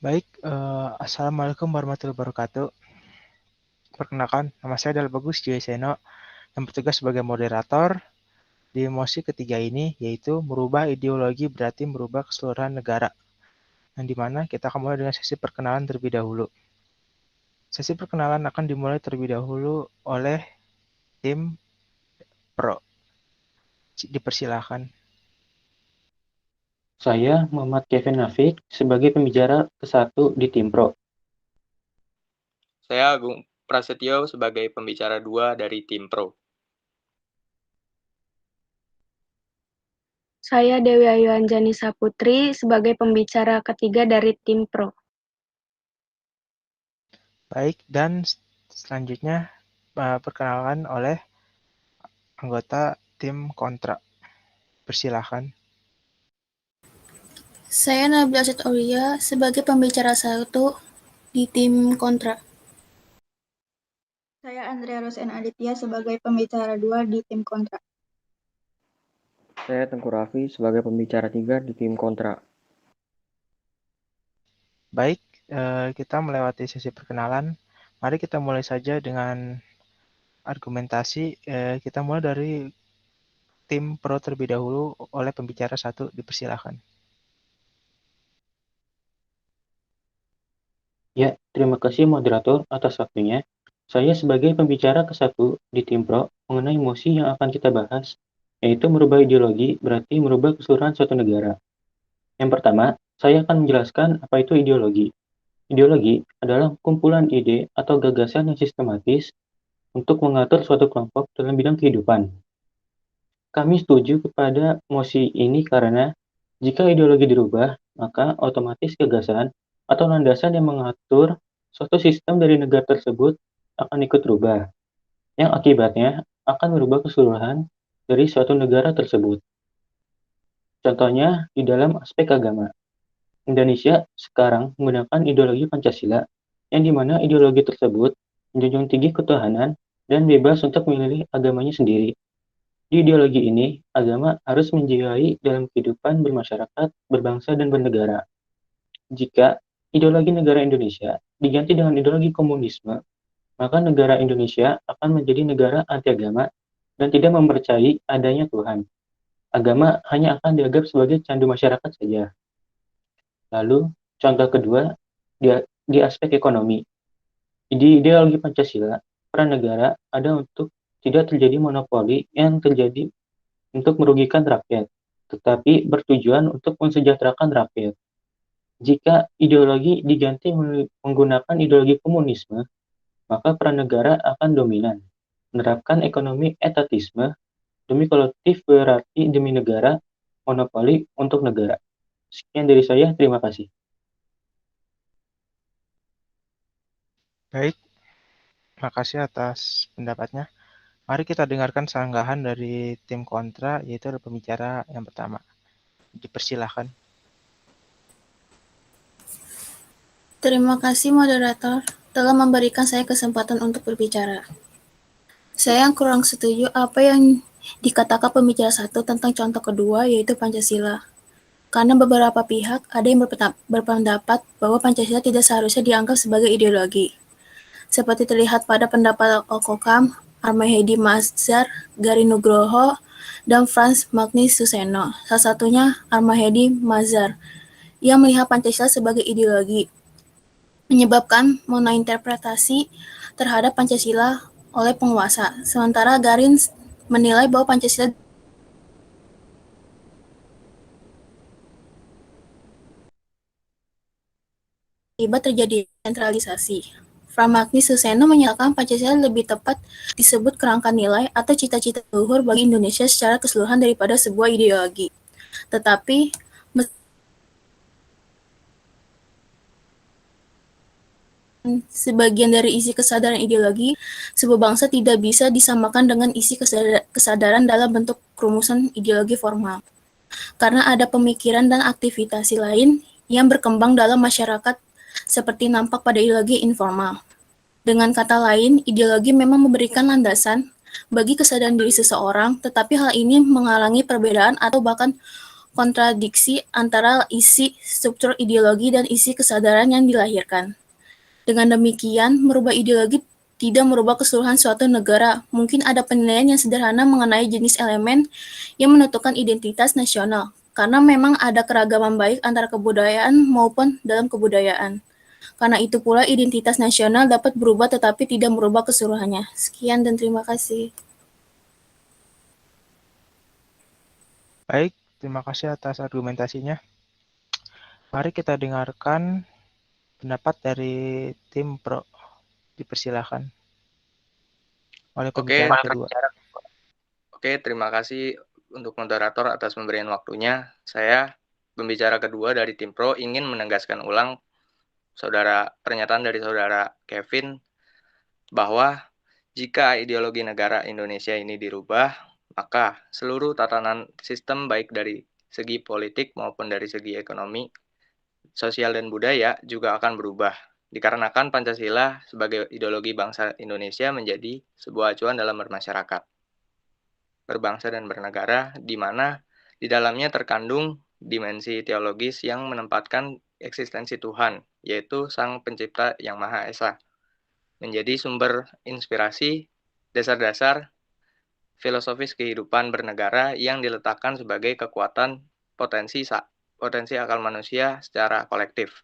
Baik, Assalamualaikum warahmatullahi wabarakatuh. Perkenalkan, nama saya adalah Bagus Joy Seno yang bertugas sebagai moderator di mosi ketiga ini, yaitu merubah ideologi berarti merubah keseluruhan negara. Yang dimana kita akan mulai dengan sesi perkenalan terlebih dahulu. Sesi perkenalan akan dimulai terlebih dahulu oleh tim Pro. Dipersilahkan. Saya Muhammad Kevin Nafik sebagai pembicara ke-1 di tim Pro. Saya Agung Prasetyo sebagai pembicara 2 dari tim Pro. Saya Dewi Ayu Anjani Saputri sebagai pembicara ketiga dari tim Pro. Baik, dan selanjutnya perkenalan oleh anggota tim kontra. Persilahkan. Saya Nabila Asyid Aulia sebagai pembicara 1 di tim kontra. Saya Andrea Rosen Aditya sebagai pembicara 2 di tim kontra. Saya Tengku Raffi sebagai pembicara 3 di tim kontra. Baik, kita melewati sesi perkenalan. Mari kita mulai saja dengan argumentasi. Kita mulai dari tim Pro terlebih dahulu oleh pembicara 1. Dipersilakan. Ya, terima kasih moderator atas waktunya. Saya sebagai pembicara ke-1 di tim Pro mengenai mosi yang akan kita bahas, yaitu merubah ideologi berarti merubah keseluruhan suatu negara. Yang pertama, saya akan menjelaskan apa itu ideologi. Ideologi adalah kumpulan ide atau gagasan yang sistematis untuk mengatur suatu kelompok dalam bidang kehidupan. Kami setuju kepada mosi ini karena jika ideologi dirubah, maka otomatis gagasan atau landasan yang mengatur suatu sistem dari negara tersebut akan ikut berubah, yang akibatnya akan merubah keseluruhan dari suatu negara tersebut. Contohnya di dalam aspek agama. Indonesia sekarang menggunakan ideologi Pancasila, yang dimana ideologi tersebut menjunjung tinggi ketuhanan dan bebas untuk memilih agamanya sendiri. Di ideologi ini, agama harus menjiwai dalam kehidupan bermasyarakat, berbangsa, dan bernegara. Jika ideologi negara Indonesia diganti dengan ideologi komunisme, maka negara Indonesia akan menjadi negara anti-agama dan tidak mempercayai adanya Tuhan. Agama hanya akan dianggap sebagai candu masyarakat saja. Lalu, contoh kedua, di aspek ekonomi. Di ideologi Pancasila, peran negara ada untuk tidak terjadi monopoli yang terjadi untuk merugikan rakyat, tetapi bertujuan untuk mensejahterakan rakyat. Jika ideologi diganti menggunakan ideologi komunisme, maka peran negara akan dominan, menerapkan ekonomi etatisme, demi kolektif berarti demi negara, monopoli untuk negara. Sekian dari saya, terima kasih. Baik, makasih atas pendapatnya. Mari kita dengarkan sanggahan dari tim kontra, yaitu pembicara yang pertama. Dipersilahkan. Terima kasih moderator telah memberikan saya kesempatan untuk berbicara. Saya yang kurang setuju apa yang dikatakan pembicara 1 tentang contoh kedua, yaitu Pancasila. Karena beberapa pihak ada yang berpendapat bahwa Pancasila tidak seharusnya dianggap sebagai ideologi. Seperti terlihat pada pendapat Okokam, Armahedi Mazhar, Gari Nugroho, dan Frans Magni Suseno. Salah satunya Armahedi Mazhar yang melihat Pancasila sebagai ideologi, menyebabkan monointerpretasi terhadap Pancasila oleh penguasa. Sementara Garin menilai bahwa Pancasila akibat terjadi sentralisasi. Pramagni Suseno menyatakan Pancasila lebih tepat disebut kerangka nilai atau cita-cita luhur bagi Indonesia secara keseluruhan daripada sebuah ideologi. Tetapi sebagian dari isi kesadaran ideologi, sebuah bangsa tidak bisa disamakan dengan isi kesadaran dalam bentuk rumusan ideologi formal. Karena ada pemikiran dan aktivitas lain yang berkembang dalam masyarakat seperti nampak pada ideologi informal. Dengan kata lain, ideologi memang memberikan landasan bagi kesadaran diri seseorang, tetapi hal ini menghalangi perbedaan atau bahkan kontradiksi antara isi struktur ideologi dan isi kesadaran yang dilahirkan. Dengan demikian, merubah ideologi tidak merubah keseluruhan suatu negara. Mungkin ada penilaian yang sederhana mengenai jenis elemen yang menentukan identitas nasional, karena memang ada keragaman baik antara kebudayaan maupun dalam kebudayaan. Karena itu pula identitas nasional dapat berubah tetapi tidak merubah keseluruhannya. Sekian dan terima kasih. Baik, terima kasih atas argumentasinya. Mari kita dengarkan pendapat dari tim Pro. Dipersilakan oleh pembicara kedua. Oke, terima kasih untuk moderator atas pemberian waktunya. Saya, pembicara kedua dari tim Pro, ingin menegaskan ulang pernyataan dari saudara Kevin bahwa jika ideologi negara Indonesia ini dirubah, maka seluruh tatanan sistem baik dari segi politik maupun dari segi ekonomi, sosial dan budaya juga akan berubah. Dikarenakan Pancasila sebagai ideologi bangsa Indonesia menjadi sebuah acuan dalam bermasyarakat, berbangsa dan bernegara, di mana di dalamnya terkandung dimensi teologis yang menempatkan eksistensi Tuhan, yaitu Sang Pencipta yang Maha Esa, menjadi sumber inspirasi, dasar-dasar filosofis kehidupan bernegara yang diletakkan sebagai kekuatan potensi akal manusia secara kolektif.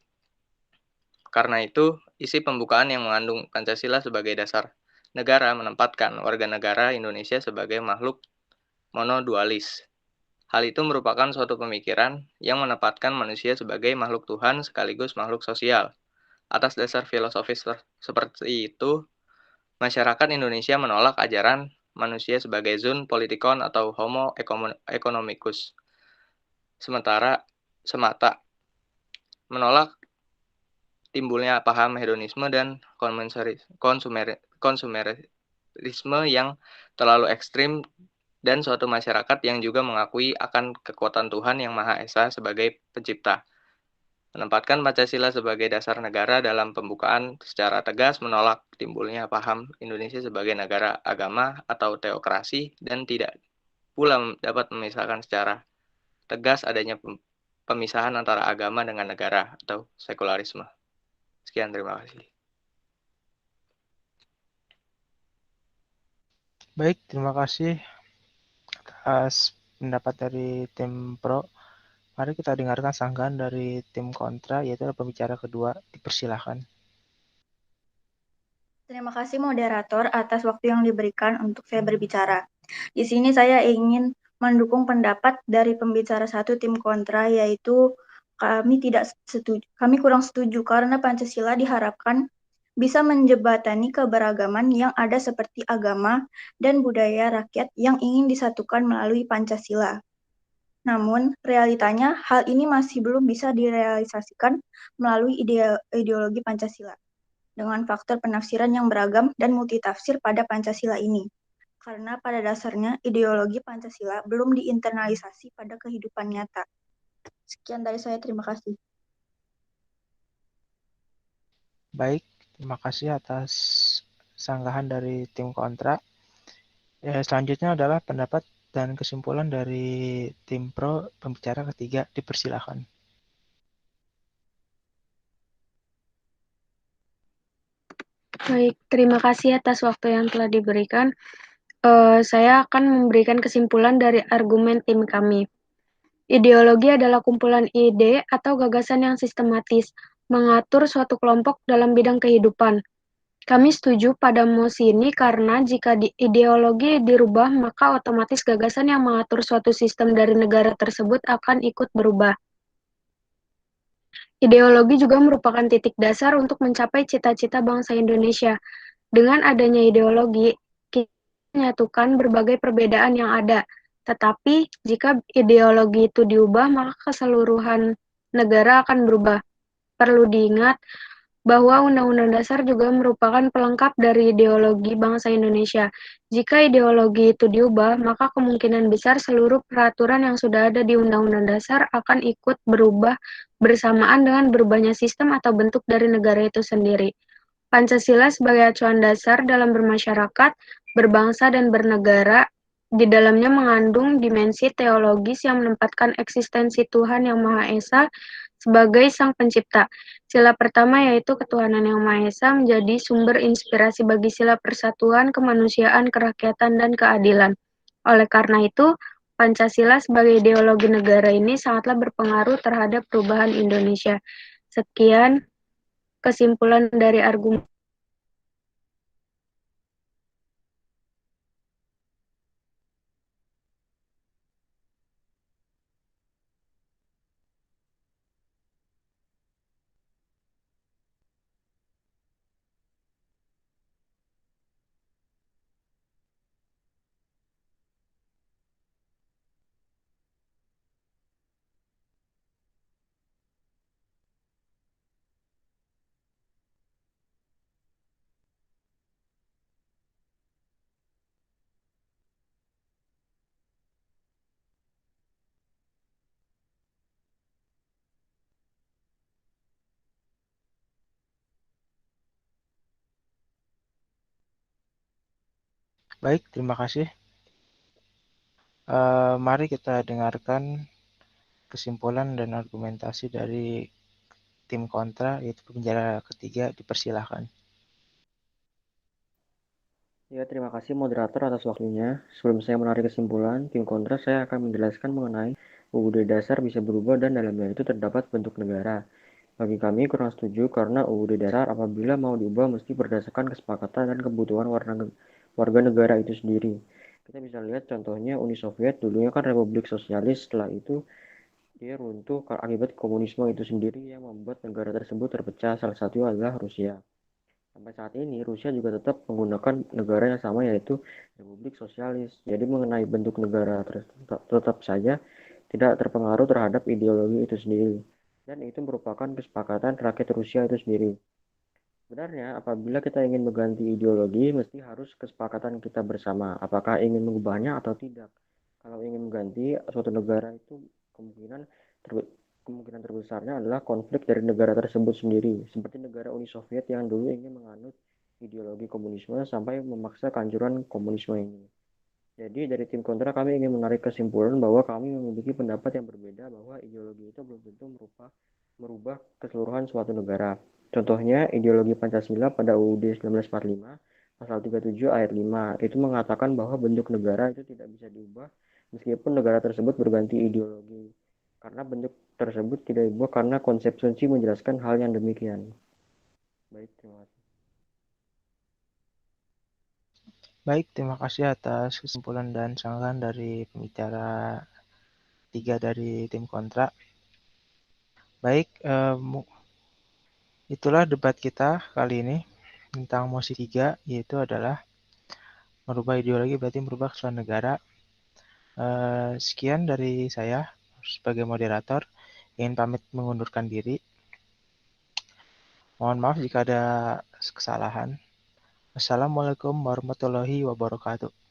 Karena itu, isi pembukaan yang mengandung Pancasila sebagai dasar negara menempatkan warga negara Indonesia sebagai makhluk monodualis. Hal itu merupakan suatu pemikiran yang menempatkan manusia sebagai makhluk Tuhan sekaligus makhluk sosial. Atas dasar filosofis seperti itu, masyarakat Indonesia menolak ajaran manusia sebagai zoon politikon atau homo economicus. Semata menolak timbulnya paham hedonisme dan konsumerisme yang terlalu ekstrim dan suatu masyarakat yang juga mengakui akan kekuatan Tuhan yang Maha Esa sebagai pencipta. Menempatkan Pancasila sebagai dasar negara dalam pembukaan secara tegas menolak timbulnya paham Indonesia sebagai negara agama atau teokrasi dan tidak pula dapat memisahkan secara tegas adanya pemisahan antara agama dengan negara atau sekularisme. Sekian, terima kasih. Baik, terima kasih atas pendapat dari tim Pro. Mari kita dengarkan sanggahan dari tim kontra, yaitu pembicara kedua. Dipersilakan. Terima kasih moderator atas waktu yang diberikan untuk saya berbicara. Di sini saya ingin mendukung pendapat dari pembicara satu tim kontra, yaitu kami kurang setuju karena Pancasila diharapkan bisa menjembatani keberagaman yang ada seperti agama dan budaya rakyat yang ingin disatukan melalui Pancasila. Namun, realitanya hal ini masih belum bisa direalisasikan melalui ideologi Pancasila, dengan faktor penafsiran yang beragam dan multitafsir pada Pancasila ini. Karena pada dasarnya ideologi Pancasila belum diinternalisasi pada kehidupan nyata. Sekian dari saya, terima kasih. Baik, terima kasih atas sanggahan dari tim kontra. Selanjutnya adalah pendapat dan kesimpulan dari tim Pro, pembicara ketiga. Dipersilakan. Baik, terima kasih atas waktu yang telah diberikan. Saya akan memberikan kesimpulan dari argumen tim kami. Ideologi adalah kumpulan ide atau gagasan yang sistematis, mengatur suatu kelompok dalam bidang kehidupan. Kami setuju pada mosi ini karena jika ideologi dirubah, maka otomatis gagasan yang mengatur suatu sistem dari negara tersebut akan ikut berubah. Ideologi juga merupakan titik dasar untuk mencapai cita-cita bangsa Indonesia. Dengan adanya ideologi, kita menyatukan berbagai perbedaan yang ada. Tetapi, jika ideologi itu diubah, maka keseluruhan negara akan berubah. Perlu diingat bahwa Undang-Undang Dasar juga merupakan pelengkap dari ideologi bangsa Indonesia. Jika ideologi itu diubah, maka kemungkinan besar seluruh peraturan yang sudah ada di Undang-Undang Dasar akan ikut berubah bersamaan dengan berubahnya sistem atau bentuk dari negara itu sendiri. Pancasila sebagai acuan dasar dalam bermasyarakat, berbangsa, dan bernegara di dalamnya mengandung dimensi teologis yang menempatkan eksistensi Tuhan Yang Maha Esa sebagai Sang Pencipta. Sila pertama yaitu ketuhanan Yang Maha Esa menjadi sumber inspirasi bagi sila persatuan, kemanusiaan, kerakyatan, dan keadilan. Oleh karena itu, Pancasila sebagai ideologi negara ini sangatlah berpengaruh terhadap perubahan Indonesia. Sekian kesimpulan dari argumen. Baik, terima kasih. Mari kita dengarkan kesimpulan dan argumentasi dari tim kontra, yaitu pembicara ketiga. Dipersilahkan. Ya, terima kasih moderator atas waktunya. Sebelum saya menarik kesimpulan, tim kontra saya akan menjelaskan mengenai UUD dasar bisa berubah dan dalamnya itu terdapat bentuk negara. Bagi kami kurang setuju karena UUD dasar apabila mau diubah mesti berdasarkan kesepakatan dan kebutuhan warga negara itu sendiri. Kita bisa lihat contohnya Uni Soviet dulunya kan Republik Sosialis, setelah itu dia runtuh akibat komunisme itu sendiri yang membuat negara tersebut terpecah. Salah satu adalah Rusia. Sampai saat ini Rusia juga tetap menggunakan negara yang sama yaitu Republik Sosialis. Jadi mengenai bentuk negara tetap saja tidak terpengaruh terhadap ideologi itu sendiri. Dan itu merupakan kesepakatan rakyat Rusia itu sendiri. Sebenarnya apabila kita ingin mengganti ideologi mesti harus kesepakatan kita bersama. Apakah ingin mengubahnya atau tidak. Kalau ingin mengganti suatu negara itu kemungkinan terbesarnya adalah konflik dari negara tersebut sendiri. Seperti negara Uni Soviet yang dulu ingin menganut ideologi komunisme sampai memaksa kehancuran komunisme ini. Jadi dari tim kontra kami ingin menarik kesimpulan bahwa kami memiliki pendapat yang berbeda bahwa ideologi itu belum tentu merubah keseluruhan suatu negara. Contohnya ideologi Pancasila pada UUD 1945 pasal 37 ayat 5 itu mengatakan bahwa bentuk negara itu tidak bisa diubah meskipun negara tersebut berganti ideologi. Karena bentuk tersebut tidak diubah karena konsep Sun Tzu menjelaskan hal yang demikian. Baik, terima kasih. Baik, terima kasih atas kesimpulan dan sanggahan dari pembicara tiga dari tim kontra. Baik, itulah debat kita kali ini tentang mosi 3, yaitu adalah merubah ideologi berarti merubah keseluruhan negara. Sekian dari saya sebagai moderator, ingin pamit mengundurkan diri. Mohon maaf jika ada kesalahan. Assalamualaikum warahmatullahi wabarakatuh.